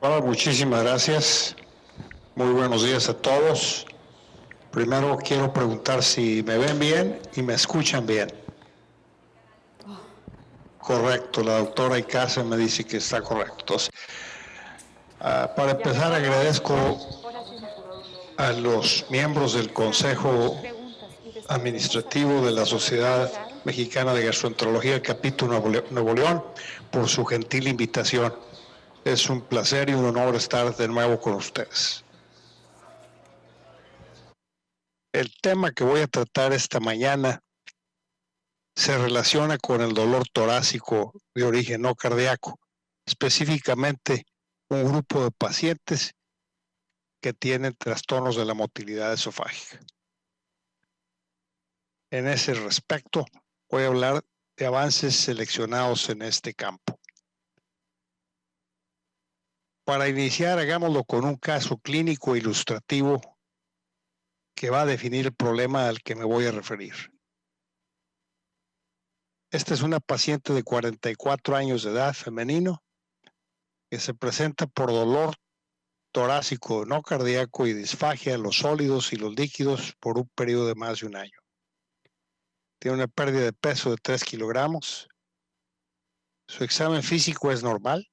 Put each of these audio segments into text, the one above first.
Hola, muchísimas gracias. Muy buenos días a todos. Primero quiero preguntar si me ven bien y me escuchan bien. Correcto, la doctora Icaza me dice que está correcto. Entonces, para empezar, agradezco a los miembros del Consejo Administrativo de la Sociedad Mexicana de Gastroenterología, el capítulo Nuevo León, por su gentil invitación. Es un placer y un honor estar de nuevo con ustedes. El tema que voy a tratar esta mañana se relaciona con el dolor torácico de origen no cardíaco, específicamente un grupo de pacientes que tienen trastornos de la motilidad esofágica. En ese respecto, voy a hablar de avances seleccionados en este campo. Para iniciar, hagámoslo con un caso clínico ilustrativo que va a definir el problema al que me voy a referir. Esta es una paciente de 44 años de edad, femenino, que se presenta por dolor torácico no cardíaco y disfagia de los sólidos y los líquidos por un periodo de más de un año. Tiene una pérdida de peso de 3 kilogramos. Su examen físico es normal.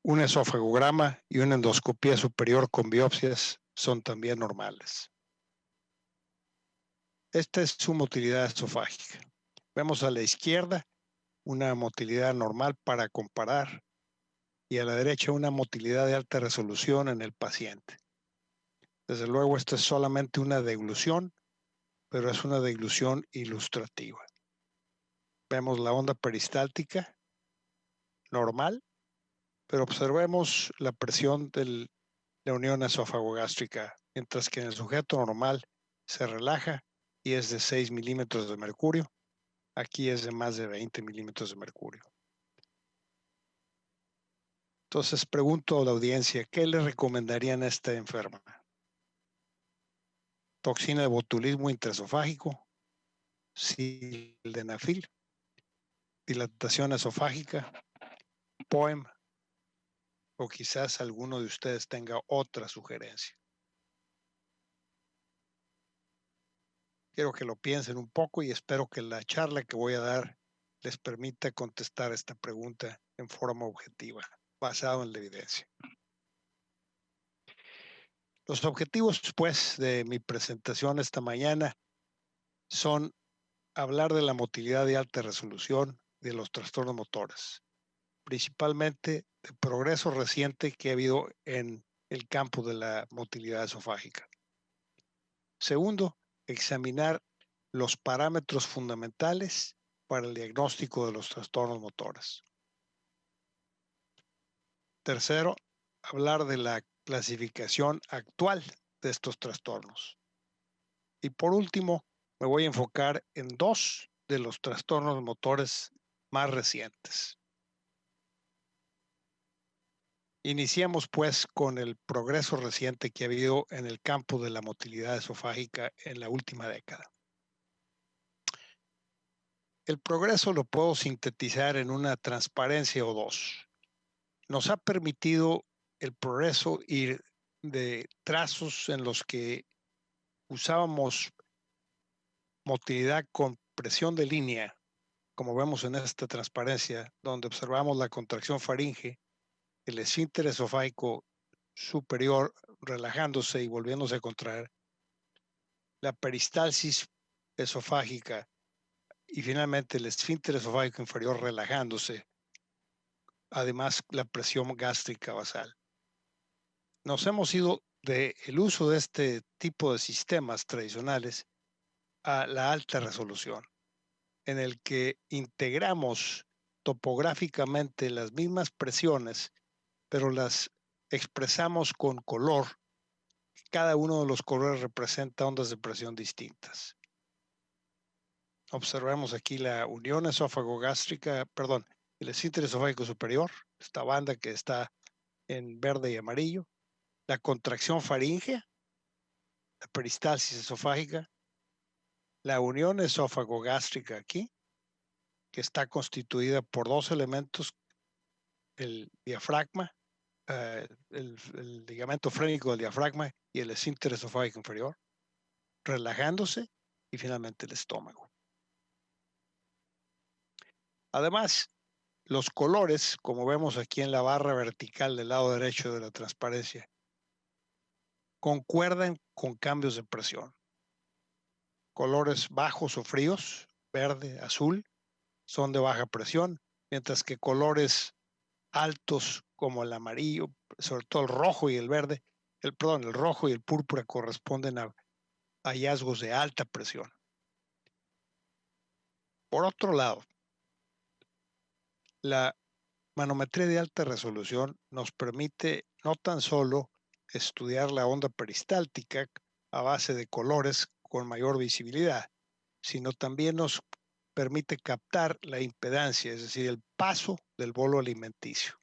Un esofagograma y una endoscopía superior con biopsias son también normales. Esta es su motilidad esofágica. Vemos a la izquierda una motilidad normal para comparar y a la derecha una motilidad de alta resolución en el paciente. Desde luego, esta es solamente una deglución, pero es una deglución ilustrativa. Vemos la onda peristáltica normal, pero observemos la presión de la unión esofagogástrica, mientras que en el sujeto normal se relaja y es de 6 milímetros de mercurio. Aquí es de más de 20 milímetros de mercurio. Entonces pregunto a la audiencia, ¿qué le recomendarían a esta enferma? Toxina de botulismo intraesofágico, sildenafil, dilatación esofágica, POEM, o quizás alguno de ustedes tenga otra sugerencia. Quiero que lo piensen un poco y espero que la charla que voy a dar les permita contestar esta pregunta en forma objetiva, basado en la evidencia. Los objetivos, pues, de mi presentación esta mañana son hablar de la motilidad de alta resolución de los trastornos motores, principalmente del progreso reciente que ha habido en el campo de la motilidad esofágica. Segundo, examinar los parámetros fundamentales para el diagnóstico de los trastornos motores. Tercero, hablar de la clasificación actual de estos trastornos. Y por último, me voy a enfocar en dos de los trastornos motores más recientes. Iniciamos pues con el progreso reciente que ha habido en el campo de la motilidad esofágica en la última década. El progreso lo puedo sintetizar en una transparencia o dos. Nos ha permitido el progreso ir de trazos en los que usábamos motilidad con presión de línea, como vemos en esta transparencia, donde observamos la contracción faringe, el esfínter esofágico superior relajándose y volviéndose a contraer, la peristalsis esofágica y finalmente el esfínter esofágico inferior relajándose, además la presión gástrica basal. Nos hemos ido del uso de este tipo de sistemas tradicionales a la alta resolución, en el que integramos topográficamente las mismas presiones, pero las expresamos con color. Cada uno de los colores representa ondas de presión distintas. Observemos aquí la unión esófago-gástrica, perdón, el esfínter esofágico superior, esta banda que está en verde y amarillo, la contracción faríngea, la peristalsis esofágica, la unión esófago-gástrica aquí, que está constituida por dos elementos el diafragma, el ligamento frénico del diafragma y el esfínter esofágico inferior, relajándose, y finalmente el estómago. Además, los colores, como vemos aquí en la barra vertical del lado derecho de la transparencia, concuerdan con cambios de presión. Colores bajos o fríos, verde, azul, son de baja presión, mientras que colores altos como el amarillo, sobre todo el rojo y el verde, el rojo y el púrpura corresponden a hallazgos de alta presión. Por otro lado, la manometría de alta resolución nos permite no tan solo estudiar la onda peristáltica a base de colores con mayor visibilidad, sino también nos permite captar la impedancia, es decir, el paso del bolo alimenticio.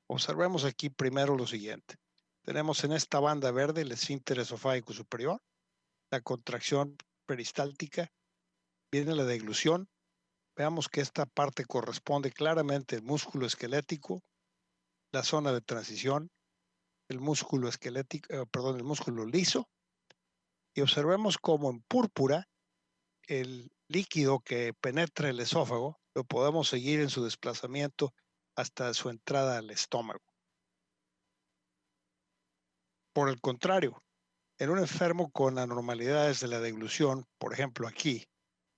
Observemos aquí primero lo siguiente. Tenemos en esta banda verde el esfínter esofágico superior, la contracción peristáltica, viene la deglución. Veamos que esta parte corresponde claramente al músculo esquelético, la zona de transición, el músculo esquelético, el músculo liso, y observemos cómo en púrpura el líquido que penetra el esófago lo podemos seguir en su desplazamiento hasta su entrada al estómago. Por el contrario, en un enfermo con anormalidades de la deglución, por ejemplo aquí,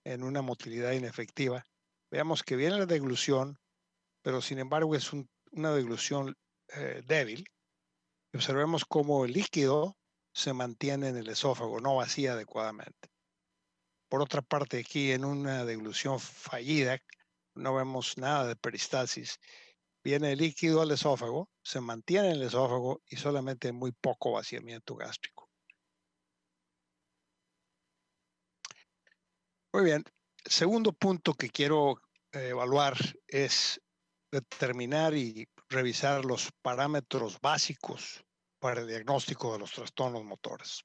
en una motilidad inefectiva, veamos que viene la deglución, pero sin embargo es una deglución débil. Observemos cómo el líquido se mantiene en el esófago, no vacía adecuadamente. Por otra parte, aquí en una deglución fallida, no vemos nada de peristalsis. Viene el líquido al esófago, se mantiene en el esófago y solamente muy poco vaciamiento gástrico. Muy bien. El segundo punto que quiero evaluar es determinar y revisar los parámetros básicos para el diagnóstico de los trastornos motores.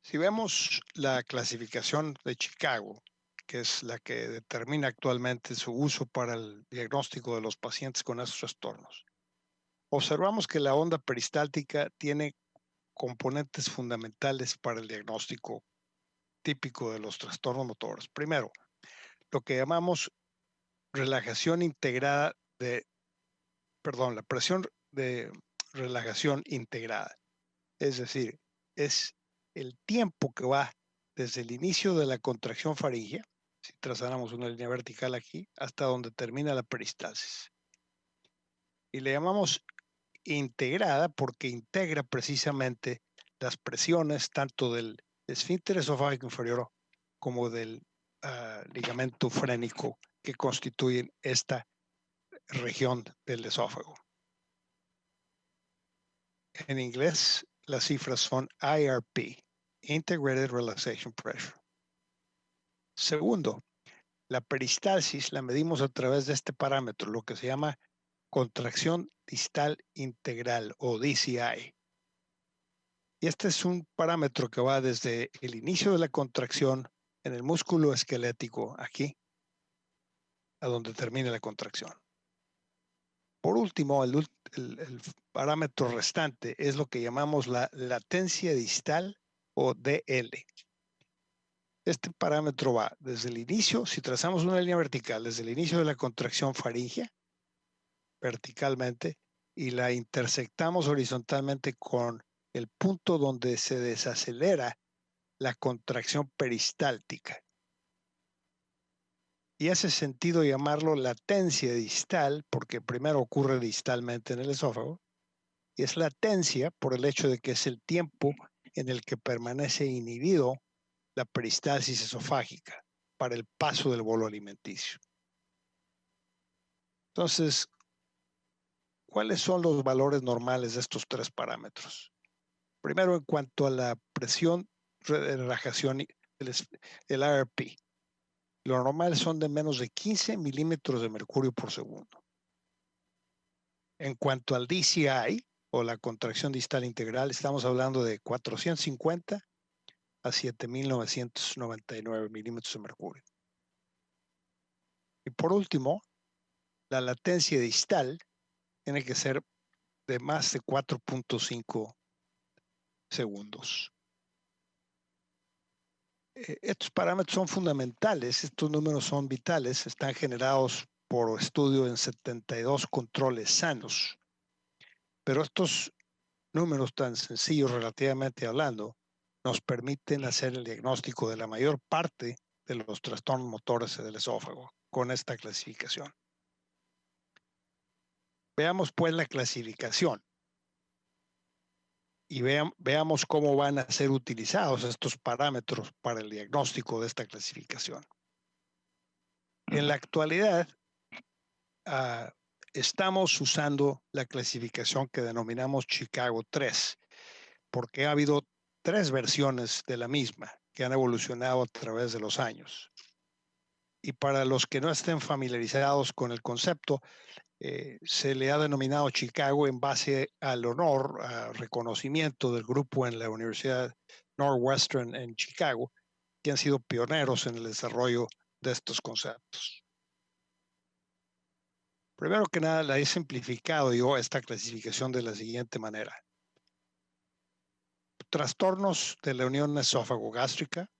Si vemos la clasificación de Chicago, que es la que determina actualmente su uso para el diagnóstico de los pacientes con estos trastornos, observamos que la onda peristáltica tiene componentes fundamentales para el diagnóstico típico de los trastornos motores. Primero, lo que llamamos relajación integrada la presión de relajación integrada. Es decir, es el tiempo que va desde el inicio de la contracción faríngea, si trazáramos una línea vertical aquí, hasta donde termina la peristalsis. Y le llamamos integrada porque integra precisamente las presiones tanto del esfínter esofágico inferior como del ligamento frénico que constituyen esta región del esófago. En inglés, las cifras son IRP, Integrated Relaxation Pressure. Segundo, la peristalsis la medimos a través de este parámetro, lo que se llama contracción distal integral o DCI. Y este es un parámetro que va desde el inicio de la contracción en el músculo esquelético, aquí, a donde termina la contracción. Por último, el parámetro restante es lo que llamamos la latencia distal o DL. Este parámetro va desde el inicio, si trazamos una línea vertical, desde el inicio de la contracción faríngea, verticalmente, y la intersectamos horizontalmente con el punto donde se desacelera la contracción peristáltica. Y hace sentido llamarlo latencia distal, porque primero ocurre distalmente en el esófago, y es latencia por el hecho de que es el tiempo en el que permanece inhibido la peristalsis esofágica para el paso del bolo alimenticio. Entonces, ¿cuáles son los valores normales de estos tres parámetros? Primero, en cuanto a la presión de relajación, el ARP. Lo normal son de menos de 15 milímetros de mercurio por segundo. En cuanto al DCI, o la contracción distal integral, estamos hablando de 450 a 7.999 milímetros de mercurio. Y por último, la latencia distal tiene que ser de más de 4.5 segundos. Estos parámetros son fundamentales, estos números son vitales, están generados por estudio en 72 controles sanos, pero estos números tan sencillos relativamente hablando nos permiten hacer el diagnóstico de la mayor parte de los trastornos motores del esófago con esta clasificación. Veamos pues la clasificación y veamos cómo van a ser utilizados estos parámetros para el diagnóstico de esta clasificación. En la actualidad, estamos usando la clasificación que denominamos Chicago 3, porque ha habido 3 versiones de la misma que han evolucionado a través de los años. Y para los que no estén familiarizados con el concepto, se le ha denominado Chicago en base al honor, al reconocimiento del grupo en la Universidad Northwestern en Chicago, que han sido pioneros en el desarrollo de estos conceptos. Primero que nada, la he simplificado yo esta clasificación de la siguiente manera. Trastornos de la unión esófago-gástrica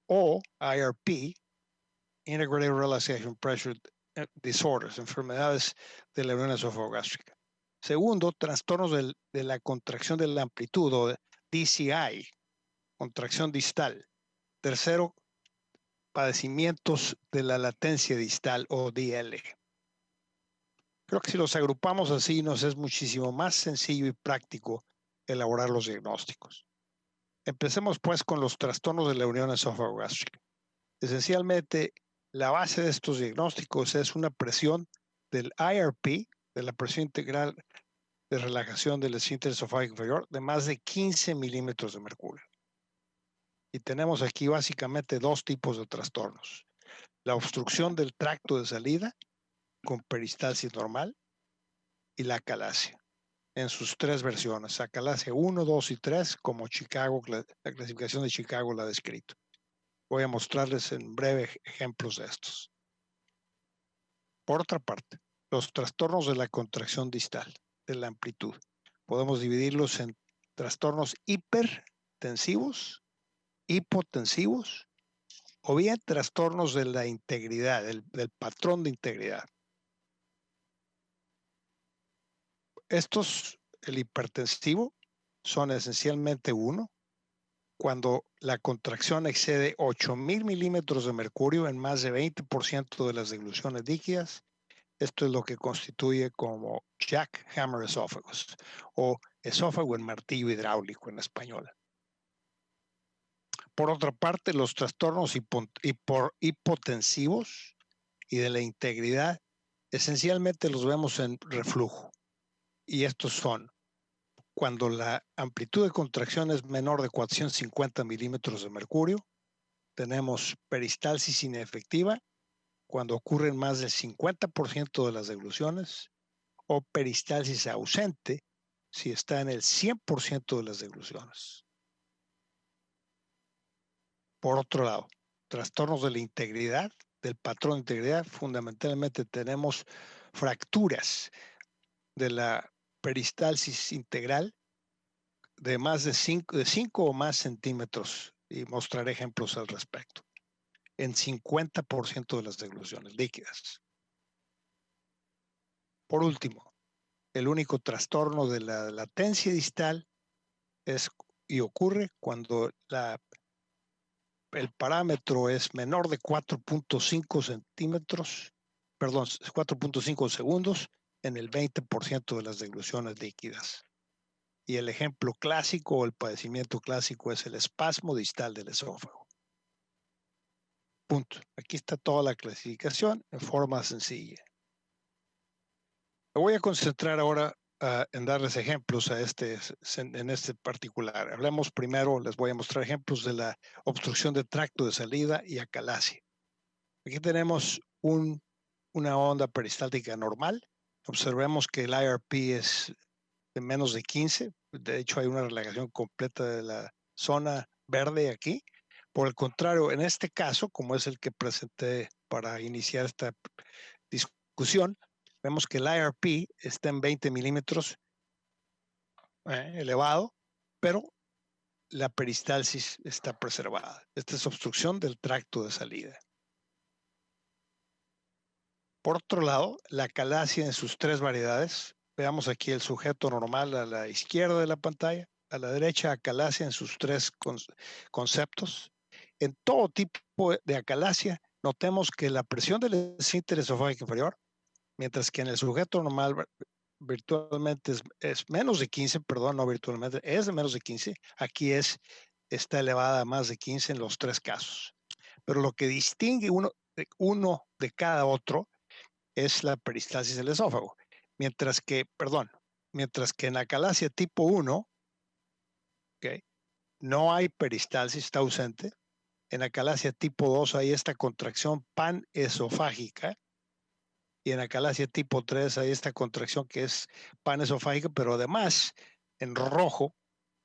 o IRP, Integrated Relaxation Pressure Disorders, enfermedades de la unión esófago-gástrica. Segundo, trastornos de la contracción de la amplitud o DCI, contracción distal. Tercero, padecimientos de la latencia distal o DL. Creo que si los agrupamos así nos es muchísimo más sencillo y práctico elaborar los diagnósticos. Empecemos pues con los trastornos de la unión esófago-gástrica. Esencialmente, la base de estos diagnósticos es una presión del IRP, de la presión integral de relajación del esfínter esofágico inferior, de más de 15 milímetros de mercurio. Y tenemos aquí básicamente 2 tipos de trastornos. La obstrucción del tracto de salida con peristalsis normal y la acalasia en sus 3 versiones, acalasia 1, 2 y 3, como Chicago, la clasificación de Chicago la ha descrito. Voy a mostrarles en breve ejemplos de estos. Por otra parte, los trastornos de la contracción distal, de la amplitud, podemos dividirlos en trastornos hipertensivos, hipotensivos, o bien trastornos de la integridad, del patrón de integridad. Estos, el hipertensivo, son esencialmente uno, cuando la contracción excede 8,000 milímetros de mercurio en más de 20% de las degluciones líquidas. Esto es lo que constituye como jackhammer esófagos o esófago en martillo hidráulico en español. Por otra parte, los trastornos hipotensivos y de la integridad esencialmente los vemos en reflujo. Y estos son cuando la amplitud de contracción es menor de 450 milímetros de mercurio, tenemos peristalsis inefectiva cuando ocurren más del 50% de las degluciones, o peristalsis ausente si está en el 100% de las degluciones. Por otro lado, trastornos de la integridad, del patrón de integridad, fundamentalmente tenemos fracturas de la peristalsis integral de más de 5 o más centímetros, y mostraré ejemplos al respecto, en 50% de las degluciones líquidas. Por último, el único trastorno de la latencia distal es y ocurre cuando el parámetro es menor de 4.5 centímetros, perdón, 4.5 segundos en el 20% de las degluciones líquidas. Y el ejemplo clásico o el padecimiento clásico es el espasmo distal del esófago. Punto. Aquí está toda la clasificación en forma sencilla. Me voy a concentrar ahora en darles ejemplos en este particular. Hablemos primero, les voy a mostrar ejemplos de la obstrucción de tracto de salida y acalasia. Aquí tenemos una onda peristáltica normal. Observemos que el IRP es de menos de 15. De hecho, hay una relajación completa de la zona verde aquí. Por el contrario, en este caso, como es el que presenté para iniciar esta discusión. Vemos que el IRP está en 20 milímetros elevado, pero la peristalsis está preservada. Esta es obstrucción del tracto de salida. Por otro lado, la acalasia en sus tres variedades. Veamos aquí el sujeto normal a la izquierda de la pantalla, a la derecha acalasia en sus tres conceptos. En todo tipo de acalasia, notemos que la presión del esfínter esofágico inferior, mientras que en el sujeto normal virtualmente es menos de 15, perdón, no virtualmente, es de menos de 15, aquí está elevada a más de 15 en los tres casos. Pero lo que distingue uno de cada otro es la peristalsis del esófago. Mientras que en acalasia tipo 1, ¿okay?, no hay peristalsis, está ausente. En acalasia tipo 2 hay esta contracción panesofágica. Y en acalasia tipo 3 hay esta contracción que es panesofágica, pero además en rojo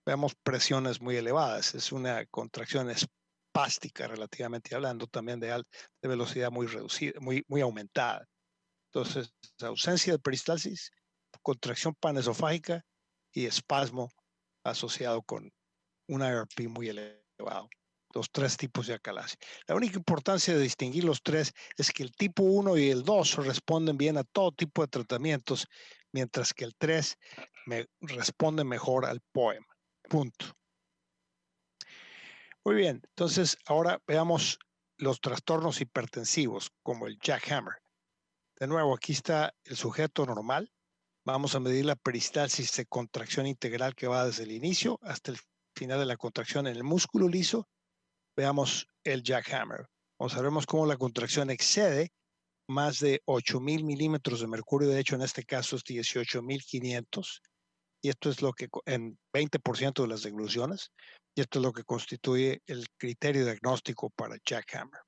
vemos presiones muy elevadas. Es una contracción espástica, relativamente hablando, también de velocidad muy reducida, muy aumentada. Entonces, ausencia de peristalsis, contracción panesofágica y espasmo asociado con un IRP muy elevado. Los tres tipos de acalasia. La única importancia de distinguir los tres es que el tipo 1 y el 2 responden bien a todo tipo de tratamientos, mientras que el 3 responde mejor al POEM. Punto. Muy bien, entonces ahora veamos los trastornos hipertensivos, como el jackhammer. De nuevo, aquí está el sujeto normal. Vamos a medir la peristalsis de contracción integral que va desde el inicio hasta el final de la contracción en el músculo liso. Veamos el jackhammer. Observemos cómo la contracción excede más de 8,000 milímetros de mercurio. De hecho, en este caso es 18,500. Y esto es lo que en 20% de las degluciones. Y esto es lo que constituye el criterio diagnóstico para jackhammer.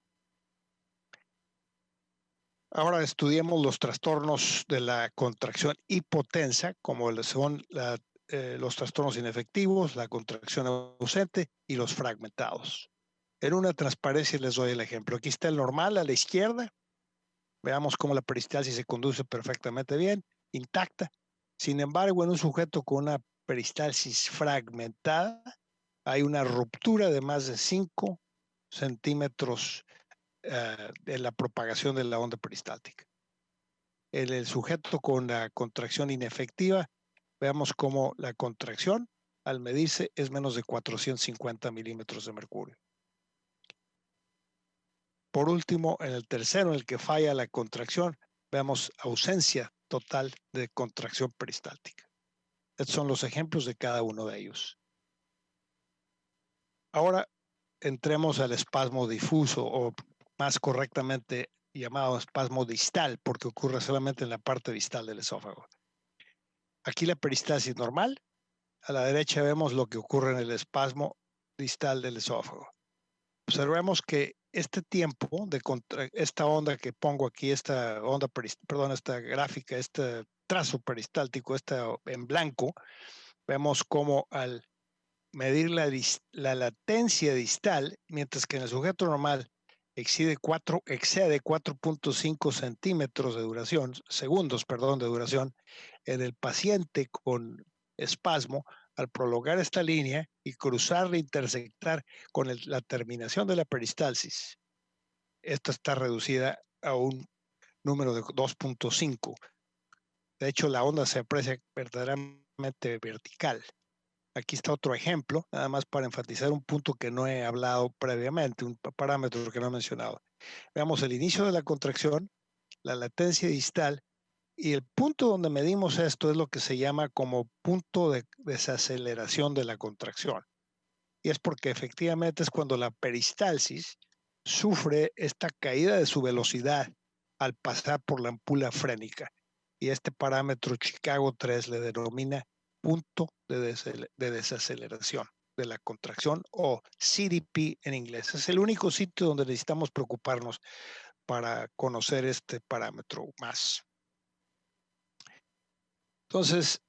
Ahora estudiemos los trastornos de la contracción hipotensa, como son los trastornos inefectivos, la contracción ausente y los fragmentados. En una transparencia les doy el ejemplo. Aquí está el normal a la izquierda. Veamos cómo la peristalsis se conduce perfectamente bien, intacta. Sin embargo, en un sujeto con una peristalsis fragmentada, hay una ruptura de más de 5 centímetros de la propagación de la onda peristáltica. En el sujeto con la contracción inefectiva, veamos cómo la contracción al medirse es menos de 450 milímetros de mercurio. Por último, en el tercero, en el que falla la contracción, veamos ausencia total de contracción peristáltica. Estos son los ejemplos de cada uno de ellos. Ahora entremos al espasmo difuso, o más correctamente llamado espasmo distal, porque ocurre solamente en la parte distal del esófago. Aquí la peristalsis normal. A la derecha vemos lo que ocurre en el espasmo distal del esófago. Observemos que este tiempo de esta onda que pongo aquí, esta gráfica, este trazo peristáltico, en blanco, vemos cómo al medir la latencia distal, mientras que en el sujeto normal excede 4.5 centímetros de duración, segundos, de duración, en el paciente con espasmo, al prolongar esta línea y cruzarla, intersectar con la terminación de la peristalsis, esta está reducida a un número de 2.5. De hecho, la onda se aprecia verdaderamente vertical. Aquí está otro ejemplo, nada más para enfatizar un punto que no he hablado previamente, un parámetro que no he mencionado. Veamos el inicio de la contracción, la latencia distal, y el punto donde medimos esto es lo que se llama como punto de desaceleración de la contracción. Y es porque efectivamente es cuando la peristalsis sufre esta caída de su velocidad al pasar por la ampulla frénica. Y este parámetro Chicago 3 le denomina punto de desaceleración de la contracción, o CDP en inglés. Es el único sitio donde necesitamos preocuparnos para conocer este parámetro más. Entonces,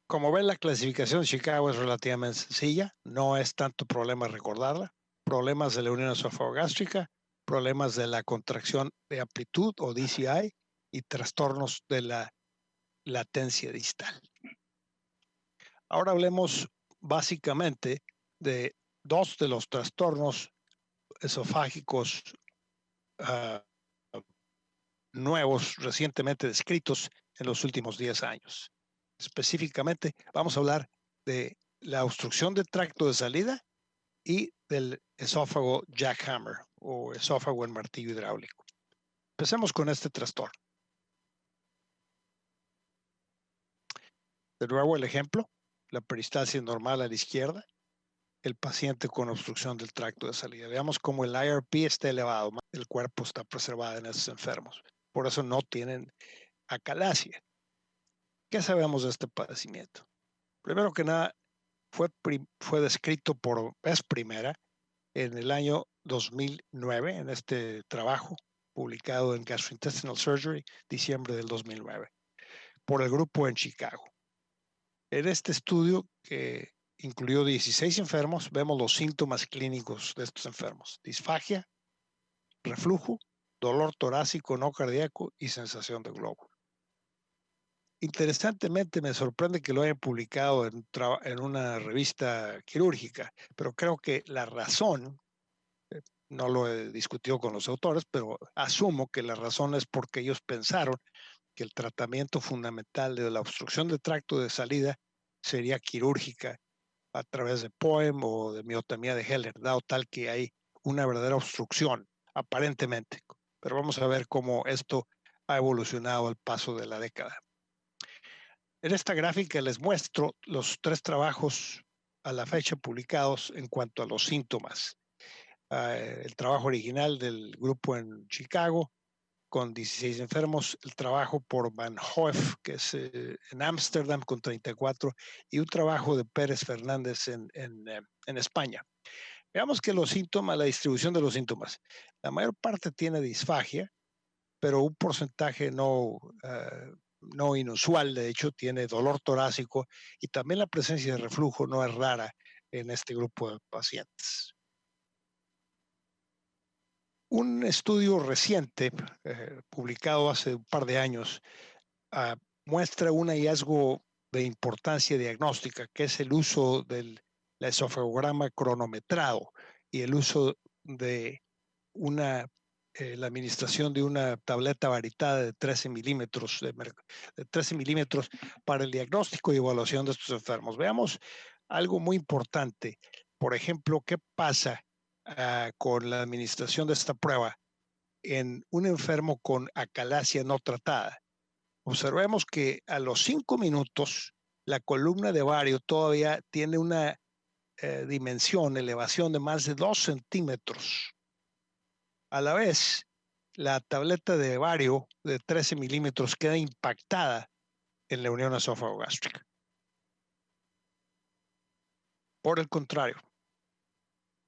como ven, la clasificación de Chicago es relativamente sencilla. No es tanto problema recordarla. Problemas de la unión esofagogástrica, problemas de la contracción de amplitud o DCI y trastornos de la latencia distal. Ahora hablemos básicamente de dos de los trastornos esofágicos nuevos recientemente descritos en los últimos 10 años. Específicamente, vamos a hablar de la obstrucción del tracto de salida y del esófago jackhammer o esófago en martillo hidráulico. Empecemos con este trastorno. De nuevo el ejemplo, la peristalsis normal a la izquierda, el paciente con obstrucción del tracto de salida. Veamos cómo el IRP está elevado, el cuerpo está preservado en estos enfermos. Por eso no tienen acalasia. ¿Qué sabemos de este padecimiento? Primero que nada, fue descrito por vez primera en el año 2009, en este trabajo publicado en Gastrointestinal Surgery, diciembre del 2009, por el grupo en Chicago. En este estudio, que incluyó 16 enfermos, vemos los síntomas clínicos de estos enfermos: disfagia, reflujo, dolor torácico no cardíaco y sensación de globo. Interesantemente, me sorprende que lo hayan publicado en una revista quirúrgica, pero creo que la razón, no lo he discutido con los autores, pero asumo que la razón es porque ellos pensaron que el tratamiento fundamental de la obstrucción del tracto de salida sería quirúrgica a través de POEM o de miotomía de Heller, dado tal que hay una verdadera obstrucción, aparentemente. Pero vamos a ver cómo esto ha evolucionado al paso de la década. En esta gráfica les muestro los 3 trabajos a la fecha publicados en cuanto a los síntomas. El trabajo original del grupo en Chicago con 16 enfermos, el trabajo por Van Hoef, que es en Ámsterdam con 34, y un trabajo de Pérez Fernández en España. Veamos que los síntomas, la distribución de los síntomas. La mayor parte tiene disfagia, pero un porcentaje no inusual, de hecho, tiene dolor torácico y también la presencia de reflujo no es rara en este grupo de pacientes. Un estudio reciente, publicado hace un par de años, muestra un hallazgo de importancia diagnóstica, que es el uso del esofagograma cronometrado y el uso de la administración de una tableta varitada de 13 milímetros, de 13 milímetros para el diagnóstico y evaluación de estos enfermos. Veamos algo muy importante. Por ejemplo, ¿qué pasa con la administración de esta prueba en un enfermo con acalasia no tratada? Observemos que a los 5 minutos la columna de vario todavía tiene una dimensión, elevación de más de 2 centímetros. A la vez, la tableta de vario de 13 milímetros queda impactada en la unión esófago-gástrica. Por el contrario,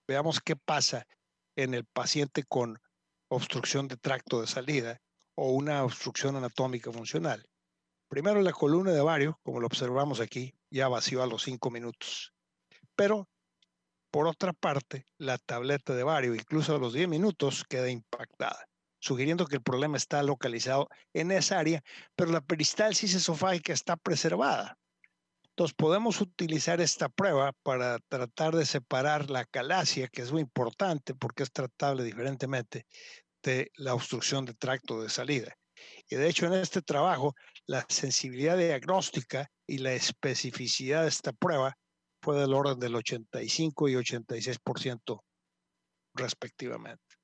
veamos qué pasa en el paciente con obstrucción de tracto de salida o una obstrucción anatómica funcional. Primero, la columna de vario, como lo observamos aquí, ya vació a los 5 minutos. Pero, por otra parte, la tableta de vario, incluso a los 10 minutos, queda impactada, sugiriendo que el problema está localizado en esa área, pero la peristalsis esofágica está preservada. Entonces, podemos utilizar esta prueba para tratar de separar la acalasia, que es muy importante porque es tratable diferentemente de la obstrucción de tracto de salida. Y de hecho, en este trabajo, la sensibilidad diagnóstica y la especificidad de esta prueba fue del orden del 85 y 86% respectivamente.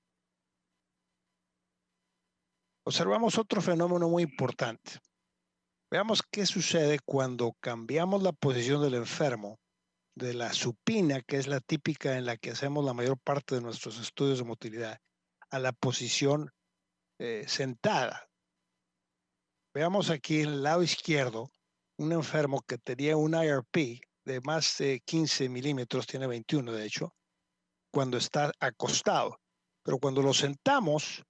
Observamos otro fenómeno muy importante. Veamos qué sucede cuando cambiamos la posición del enfermo de la supina, que es la típica en la que hacemos la mayor parte de nuestros estudios de motilidad, a la posición sentada. Veamos aquí en el lado izquierdo un enfermo que tenía un IRP de más de 15 milímetros, tiene 21 de hecho, cuando está acostado. Pero cuando lo sentamos,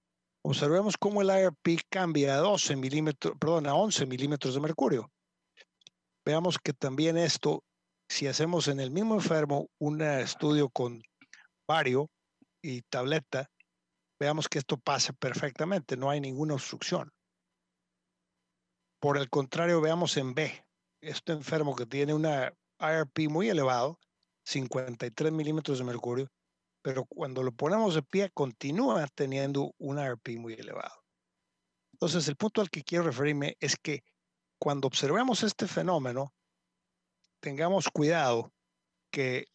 observemos cómo el IRP cambia a 11 milímetros de mercurio. Veamos que también esto, si hacemos en el mismo enfermo un estudio con vario y tableta, veamos que esto pasa perfectamente, no hay ninguna obstrucción. Por el contrario, veamos en B, este enfermo que tiene una IRP muy elevado, 53 milímetros de mercurio, pero cuando lo ponemos de pie continúa teniendo un IRP muy elevado. Entonces, el punto al que quiero referirme es que cuando observemos este fenómeno, tengamos cuidado que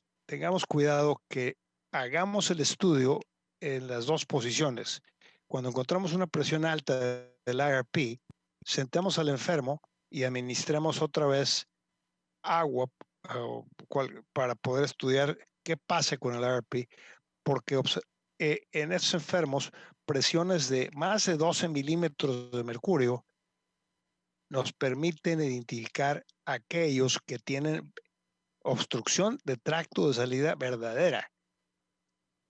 hagamos el estudio en las dos posiciones. Cuando encontramos una presión alta del IRP, sentemos al enfermo y administremos otra vez agua para poder estudiar qué pasa con el IRP, porque en estos enfermos presiones de más de 12 milímetros de mercurio nos permiten identificar aquellos que tienen obstrucción de tracto de salida verdadera.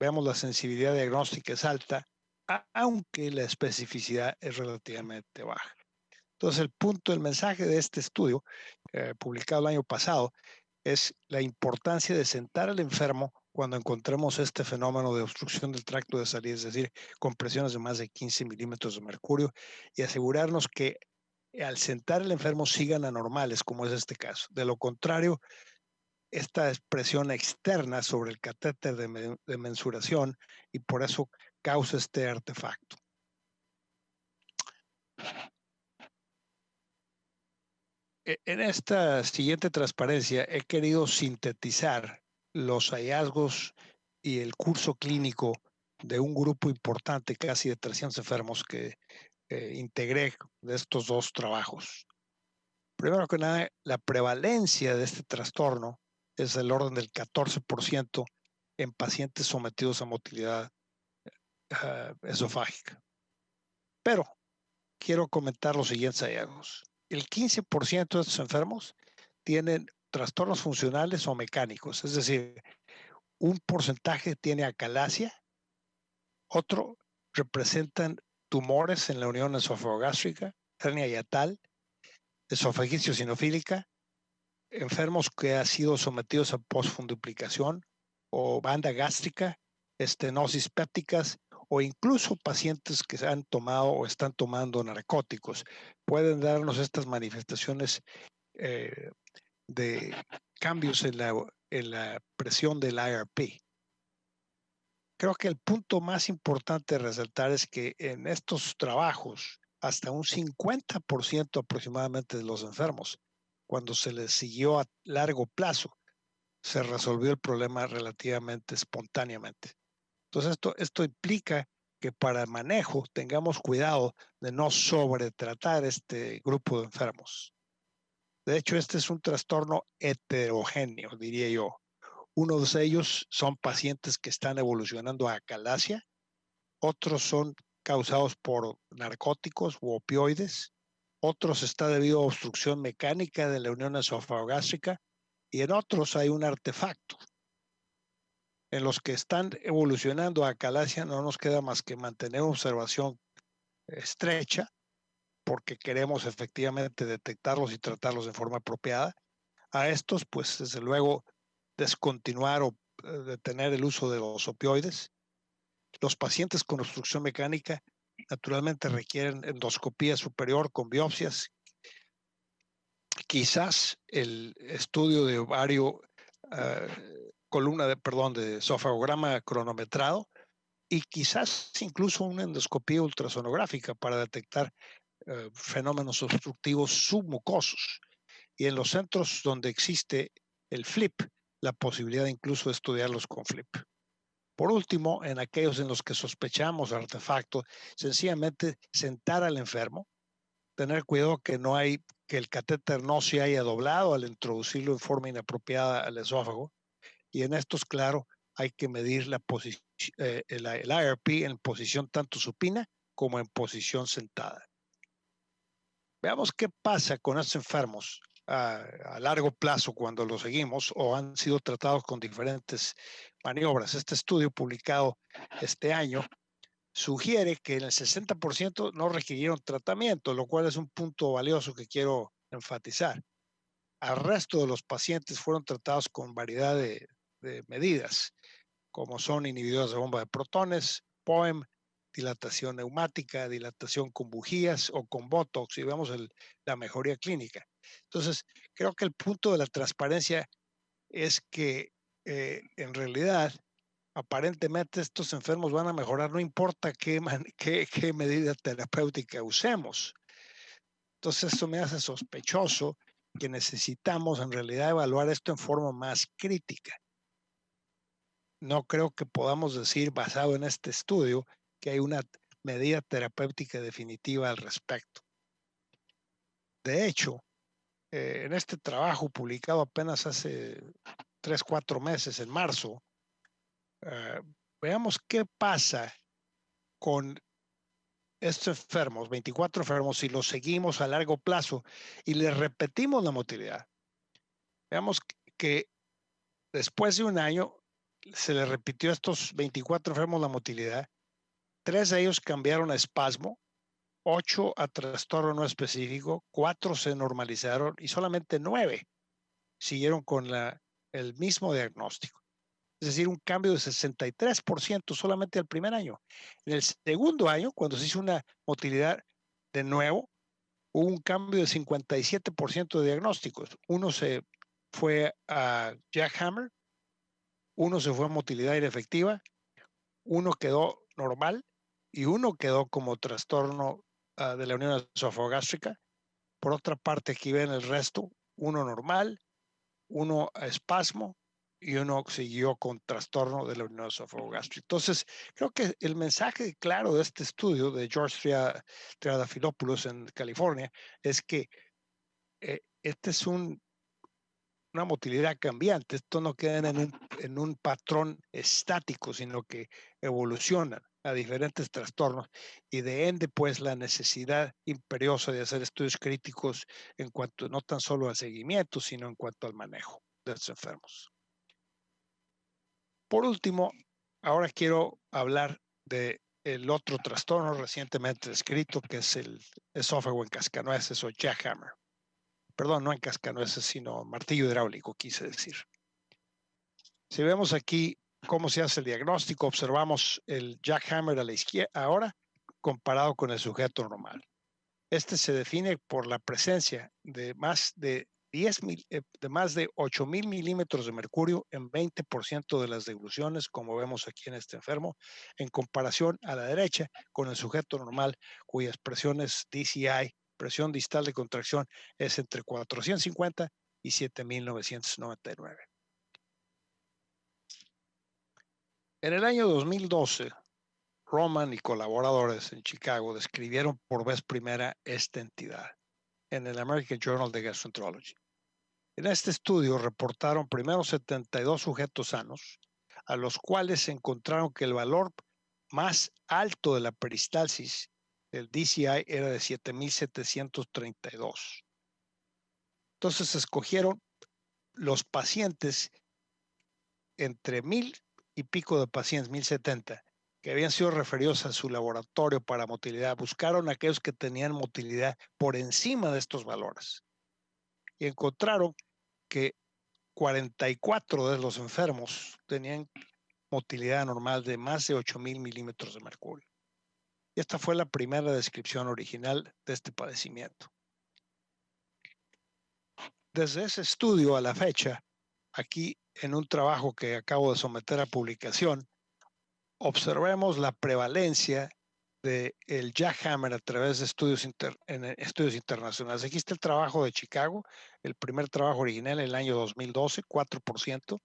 Veamos, la sensibilidad diagnóstica es alta, aunque la especificidad es relativamente baja. Entonces, el mensaje de este estudio, publicado el año pasado, es la importancia de sentar al enfermo cuando encontremos este fenómeno de obstrucción del tracto de salida, es decir, con presiones de más de 15 milímetros de mercurio, y asegurarnos que al sentar al enfermo sigan anormales, como es este caso. De lo contrario, esta es presión externa sobre el catéter de mensuración y por eso causa este artefacto. En esta siguiente transparencia he querido sintetizar los hallazgos y el curso clínico de un grupo importante, casi de 300 enfermos que integré de estos dos trabajos. Primero que nada, la prevalencia de este trastorno es del orden del 14% en pacientes sometidos a motilidad esofágica. Pero quiero comentar los siguientes hallazgos. El 15% de estos enfermos tienen trastornos funcionales o mecánicos, es decir, un porcentaje tiene acalasia, otro representan tumores en la unión esofagogástrica, hernia hiatal, esofagitis eosinofílica, enfermos que han sido sometidos a postfunduplicación o banda gástrica, estenosis pépticas o incluso pacientes que se han tomado o están tomando narcóticos. Pueden darnos estas manifestaciones eh, de cambios en la presión del IRP. Creo que el punto más importante de resaltar es que en estos trabajos, hasta un 50% aproximadamente de los enfermos, cuando se les siguió a largo plazo, se resolvió el problema relativamente espontáneamente. Entonces, esto implica que para el manejo tengamos cuidado de no sobretratar este grupo de enfermos. De hecho, este es un trastorno heterogéneo, diría yo. Uno de ellos son pacientes que están evolucionando a acalasia, otros son causados por narcóticos u opioides, otros está debido a obstrucción mecánica de la unión esofagogástrica y en otros hay un artefacto. En los que están evolucionando a acalasia no nos queda más que mantener observación estrecha porque queremos efectivamente detectarlos y tratarlos de forma apropiada. A estos, pues desde luego, descontinuar o detener el uso de los opioides. Los pacientes con obstrucción mecánica naturalmente requieren endoscopía superior con biopsias. Quizás el estudio de ovario, de esofagograma cronometrado y quizás incluso una endoscopía ultrasonográfica para detectar fenómenos obstructivos submucosos. Y en los centros donde existe el FLIP, la posibilidad incluso de estudiarlos con FLIP. Por último, en aquellos en los que sospechamos artefacto, sencillamente sentar al enfermo, tener cuidado que el catéter no se haya doblado al introducirlo en forma inapropiada al esófago. Y en estos, claro, hay que medir el IRP en posición tanto supina como en posición sentada. Veamos qué pasa con estos enfermos a largo plazo cuando los seguimos o han sido tratados con diferentes maniobras. Este estudio publicado este año sugiere que en el 60% no requirieron tratamiento, lo cual es un punto valioso que quiero enfatizar. Al resto de los pacientes fueron tratados con variedad de medidas, como son inhibidores de bomba de protones, POEM, dilatación neumática, dilatación con bujías o con Botox y vemos la mejoría clínica. Entonces, creo que el punto de la transparencia es que en realidad, aparentemente estos enfermos van a mejorar, no importa qué medida terapéutica usemos. Entonces, eso me hace sospechoso que necesitamos en realidad evaluar esto en forma más crítica. No creo que podamos decir, basado en este estudio, que hay una medida terapéutica definitiva al respecto. De hecho, en este trabajo publicado apenas hace 3, 4 meses, en marzo, veamos qué pasa con estos enfermos, 24 enfermos, si los seguimos a largo plazo y les repetimos la motilidad. Veamos que después de un año se les repitió a estos 24 enfermos la motilidad. 3 de ellos cambiaron a espasmo, 8 a trastorno no específico, 4 se normalizaron y solamente 9 siguieron con el mismo diagnóstico. Es decir, un cambio de 63% solamente al primer año. En el segundo año, cuando se hizo una motilidad de nuevo, hubo un cambio de 57% de diagnósticos. Uno se fue a jackhammer, uno se fue a motilidad inefectiva, uno quedó normal y uno quedó como trastorno de la unión esofagogástrica. Por otra parte, aquí ven el resto, uno normal, uno a espasmo y uno siguió con trastorno de la unión esofagogástrica. Entonces, creo que el mensaje claro de este estudio de George Triadafilopoulos en California es que este es una motilidad cambiante. Esto no queda en un patrón estático, sino que evolucionan a diferentes trastornos y de ende pues la necesidad imperiosa de hacer estudios críticos en cuanto no tan solo al seguimiento, sino en cuanto al manejo de los enfermos. Por último, ahora quiero hablar de el otro trastorno recientemente descrito, que es el esófago en cascanueces o jackhammer. Perdón, no en cascanueces, sino martillo hidráulico, quise decir. Si vemos aquí cómo se hace el diagnóstico, observamos el jackhammer a la izquierda ahora comparado con el sujeto normal. Este se define por la presencia de más de 8,000 milímetros de mercurio en 20% de las degluciones, como vemos aquí en este enfermo, en comparación a la derecha con el sujeto normal, cuyas presiones DCI, presión distal de contracción, es entre 450 y 7,999. En el año 2012, Roman y colaboradores en Chicago describieron por vez primera esta entidad en el American Journal of Gastroenterology. En este estudio reportaron primero 72 sujetos sanos, a los cuales se encontraron que el valor más alto de la peristalsis del DCI era de 7,732. Entonces escogieron los pacientes entre 1,000 y pico de pacientes, 1,070, que habían sido referidos a su laboratorio para motilidad. Buscaron a aquellos que tenían motilidad por encima de estos valores y encontraron que 44 de los enfermos tenían motilidad normal de más de 8,000 milímetros de mercurio. Y esta fue la primera descripción original de este padecimiento. Desde ese estudio a la fecha, aquí en un trabajo que acabo de someter a publicación, observemos la prevalencia del jackhammer a través de estudios internacionales. Aquí está el trabajo de Chicago, el primer trabajo original en el año 2012, 4%.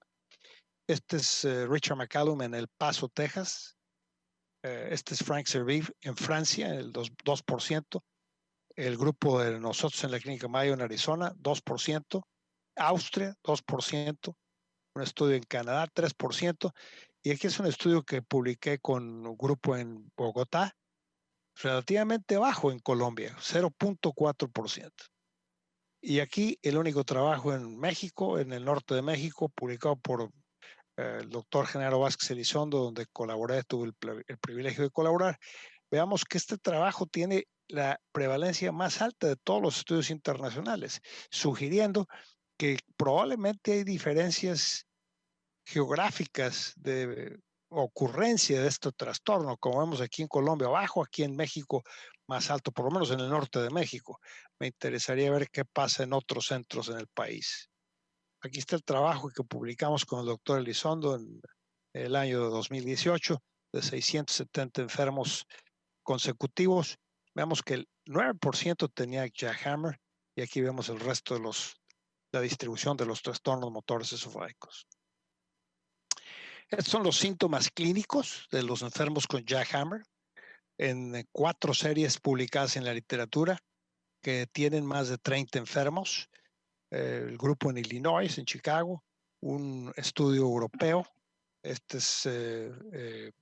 Este es Richard McCallum en El Paso, Texas. Este es Frank Serviv en Francia, el 2%. El grupo de nosotros en la Clínica Mayo en Arizona, 2%. Austria, 2%. Un estudio en Canadá, 3%. Y aquí es un estudio que publiqué con un grupo en Bogotá, relativamente bajo en Colombia, 0.4%. Y aquí el único trabajo en México, en el norte de México, publicado por el doctor Genaro Vázquez Elizondo, donde colaboré, tuve el privilegio de colaborar. Veamos que este trabajo tiene la prevalencia más alta de todos los estudios internacionales, sugiriendo que probablemente hay diferencias geográficas ocurrencia de este trastorno, como vemos aquí en Colombia, bajo, aquí en México, más alto, por lo menos en el norte de México. Me interesaría ver qué pasa en otros centros en el país. Aquí está el trabajo que publicamos con el doctor Elizondo en el año de 2018, de 670 enfermos consecutivos. Vemos que el 9% tenía jackhammer y aquí vemos el resto de la distribución de los trastornos motores esofágicos. Estos son los síntomas clínicos de los enfermos con jackhammer en 4 series publicadas en la literatura que tienen más de 30 enfermos. El grupo en Illinois, en Chicago, un estudio europeo, este es en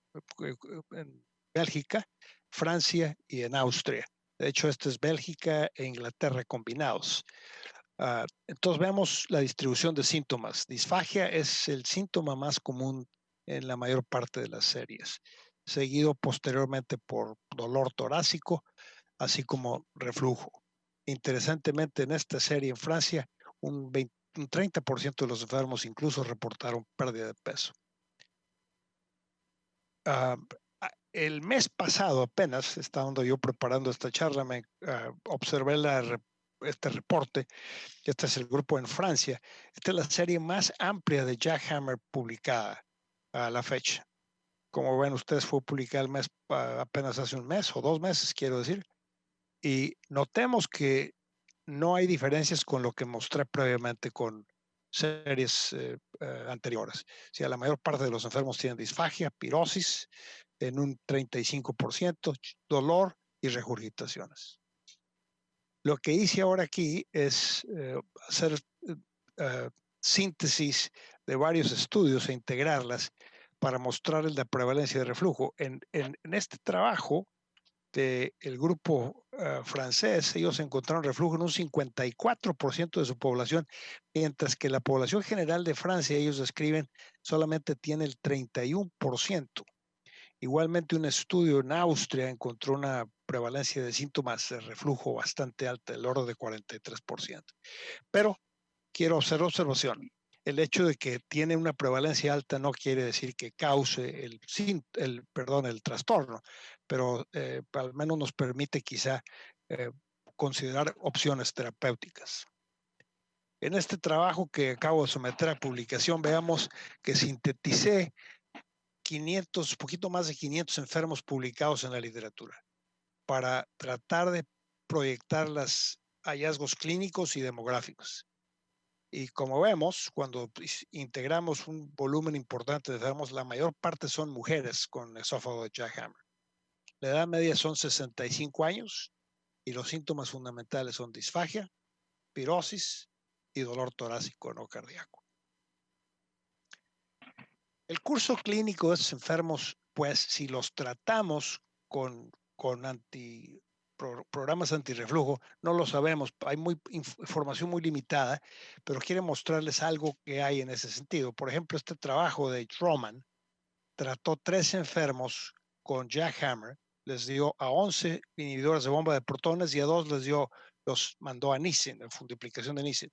Bélgica, Francia y en Austria. De hecho, este es Bélgica e Inglaterra combinados. Entonces vemos la distribución de síntomas. Disfagia es el síntoma más común en la mayor parte de las series, seguido posteriormente por dolor torácico, así como reflujo. Interesantemente, en esta serie en Francia, un 30% de los enfermos incluso reportaron pérdida de peso. El mes pasado apenas, estando yo preparando esta charla, observé este reporte. Este es el grupo en Francia. Esta es la serie más amplia de jackhammer publicada a la fecha. Como ven ustedes, fue publicada apenas hace un mes o 2 meses, quiero decir. Y notemos que no hay diferencias con lo que mostré previamente con series anteriores. O sea, la mayor parte de los enfermos tienen disfagia, pirosis en un 35%, dolor y regurgitaciones. Lo que hice ahora aquí es hacer síntesis de varios estudios e integrarlas para mostrarles la prevalencia de reflujo. En este trabajo del grupo francés, ellos encontraron reflujo en un 54% de su población, mientras que la población general de Francia, ellos describen, solamente tiene el 31%. Igualmente, un estudio en Austria encontró una prevalencia de síntomas de reflujo bastante alta, del orden de 43%. Pero quiero hacer observación. El hecho de que tiene una prevalencia alta no quiere decir que cause el trastorno, pero al menos nos permite quizá considerar opciones terapéuticas. En este trabajo que acabo de someter a publicación, veamos que sinteticé 500, poquito más de 500 enfermos publicados en la literatura para tratar de proyectar los hallazgos clínicos y demográficos. Y como vemos, cuando integramos un volumen importante de enfermos, la mayor parte son mujeres con esófago de jackhammer. La edad media son 65 años y los síntomas fundamentales son disfagia, pirosis y dolor torácico no cardíaco. El curso clínico de estos enfermos, pues si los tratamos con programas antirreflujo, no lo sabemos, hay información muy limitada, pero quiero mostrarles algo que hay en ese sentido. Por ejemplo, este trabajo de Troman trató 3 enfermos con jackhammer, les dio a 11 inhibidores de bomba de protones y a 2 los mandó a Nissen, en multiplicación de Nissen.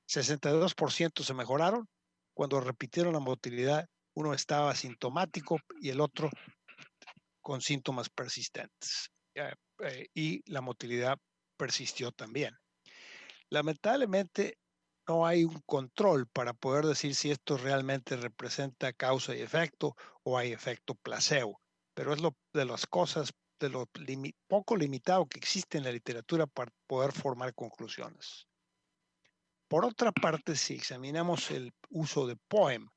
62% se mejoraron. Cuando repitieron la motilidad, uno estaba asintomático y el otro con síntomas persistentes. Y la motilidad persistió también. Lamentablemente, no hay un control para poder decir si esto realmente representa causa y efecto o hay efecto placebo, pero es de las cosas, de lo poco limitado que existe en la literatura para poder formar conclusiones. Por otra parte, si examinamos el uso de POEM,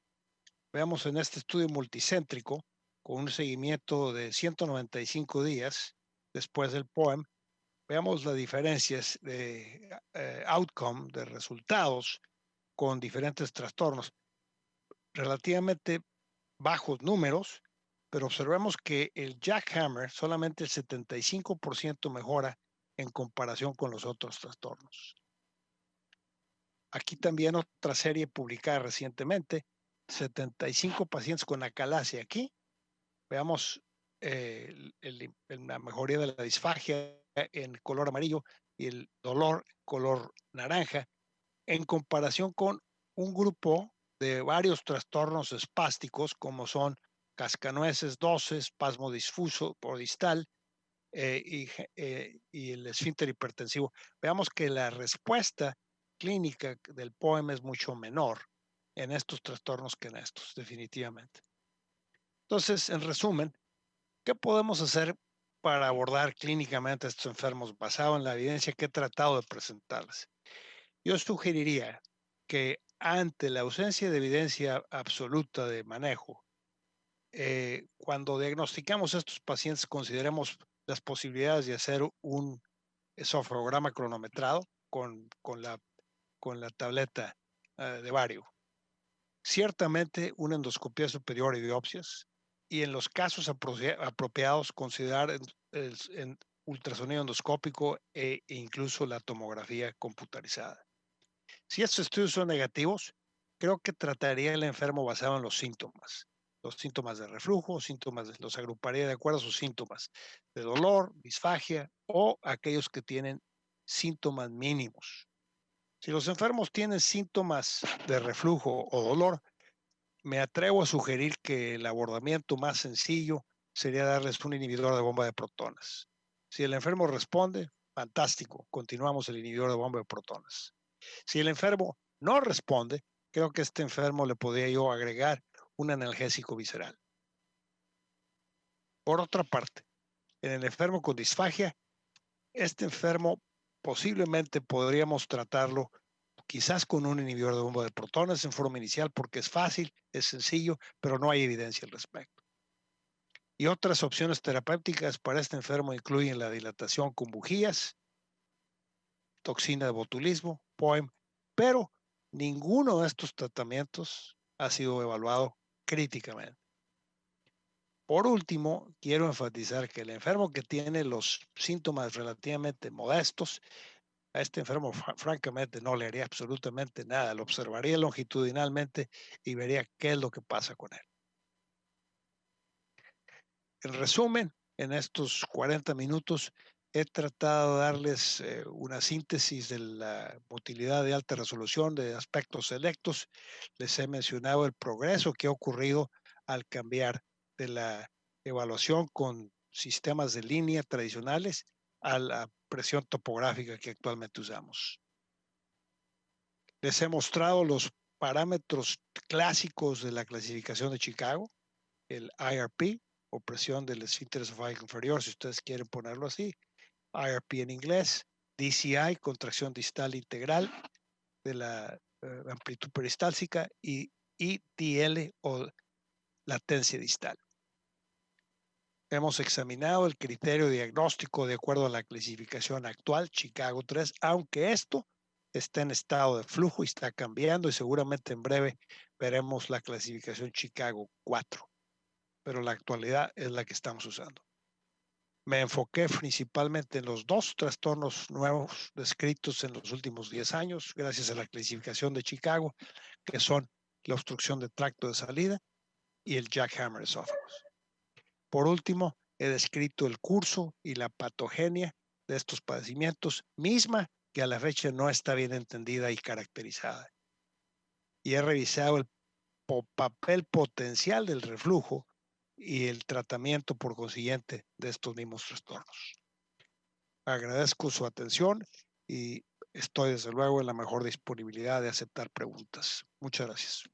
veamos en este estudio multicéntrico, con un seguimiento de 195 días después del POEM, veamos las diferencias de outcome, de resultados con diferentes trastornos. Relativamente bajos números, pero observamos que el jackhammer solamente el 75% mejora en comparación con los otros trastornos. Aquí también otra serie publicada recientemente, 75 pacientes con acalasia. Aquí veamos la mejoría de la disfagia en color amarillo y el dolor color naranja en comparación con un grupo de varios trastornos espásticos como son cascanueces, 12, espasmo difuso por distal y el esfínter hipertensivo. Veamos que la respuesta clínica del POEM es mucho menor en estos trastornos que en estos, definitivamente. Entonces, en resumen, ¿qué podemos hacer para abordar clínicamente a estos enfermos basado en la evidencia que he tratado de presentarles? Yo sugeriría que ante la ausencia de evidencia absoluta de manejo, cuando diagnosticamos a estos pacientes, consideremos las posibilidades de hacer un sofrograma cronometrado con la tableta de vario. Ciertamente una endoscopía superior y biopsias, y en los casos apropiados considerar en ultrasonido endoscópico e incluso la tomografía computarizada. Si estos estudios son negativos, creo que trataría el enfermo basado en los síntomas de reflujo, los agruparía de acuerdo a sus síntomas de dolor, disfagia o aquellos que tienen síntomas mínimos. Si los enfermos tienen síntomas de reflujo o dolor, me atrevo a sugerir que el abordamiento más sencillo sería darles un inhibidor de bomba de protones. Si el enfermo responde, fantástico, continuamos el inhibidor de bomba de protones. Si el enfermo no responde, creo que a este enfermo le podría yo agregar un analgésico visceral. Por otra parte, en el enfermo con disfagia, este enfermo posiblemente podríamos tratarlo quizás con un inhibidor de bomba de protones en forma inicial porque es fácil, es sencillo, pero no hay evidencia al respecto. Y otras opciones terapéuticas para este enfermo incluyen la dilatación con bujías, toxina de botulismo, POEM, pero ninguno de estos tratamientos ha sido evaluado críticamente. Por último, quiero enfatizar que el enfermo que tiene los síntomas relativamente modestos, a este enfermo francamente no le haría absolutamente nada, lo observaría longitudinalmente y vería qué es lo que pasa con él. En resumen, en estos 40 minutos he tratado de darles una síntesis de la motilidad de alta resolución de aspectos selectos. Les he mencionado el progreso que ha ocurrido al cambiar de la evaluación con sistemas de línea tradicionales a la presión topográfica que actualmente usamos. Les he mostrado los parámetros clásicos de la clasificación de Chicago, el IRP, o presión del esfínter esofágico inferior, si ustedes quieren ponerlo así, IRP en inglés, DCI, contracción distal integral de la amplitud peristáltica, y ITL o latencia distal. Hemos examinado el criterio diagnóstico de acuerdo a la clasificación actual, Chicago 3, aunque esto está en estado de flujo y está cambiando y seguramente en breve veremos la clasificación Chicago 4, pero la actualidad es la que estamos usando. Me enfoqué principalmente en los dos trastornos nuevos descritos en los últimos 10 años, gracias a la clasificación de Chicago, que son la obstrucción de tracto de salida y el jackhammer esófagos. Por último, he descrito el curso y la patogenia de estos padecimientos, misma que a la fecha no está bien entendida y caracterizada. Y he revisado el papel potencial del reflujo y el tratamiento por consiguiente de estos mismos trastornos. Agradezco su atención y estoy desde luego en la mejor disponibilidad de aceptar preguntas. Muchas gracias.